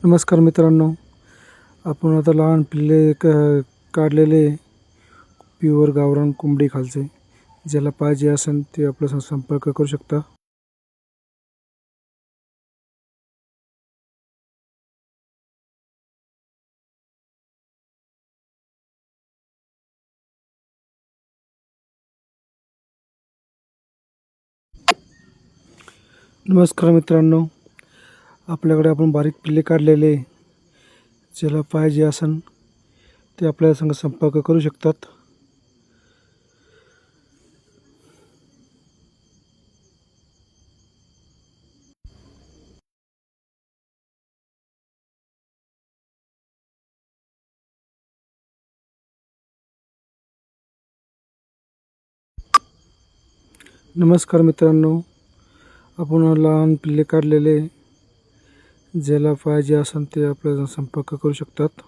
नमस्कार मित्रांनो, आपण आता लहान पिल्ले काढलेले प्युअर गावरान कोंबडी खालचे. ज्याला पाहिजे असेल ते आपल्याला संपर्क करू शकता. नमस्कार मित्रांनो, आपल्याकडे आपण बारीक पिल्ले काढलेले. ज्याला पाहिजे असेल ते आपल्या संग संपर्क करू शकतात. नमस्कार मित्रांनो, आपण लहान पिल्ले काढलेले. ज्याला पाहिजे असेल ते आपल्या संपर्क करू शकतात.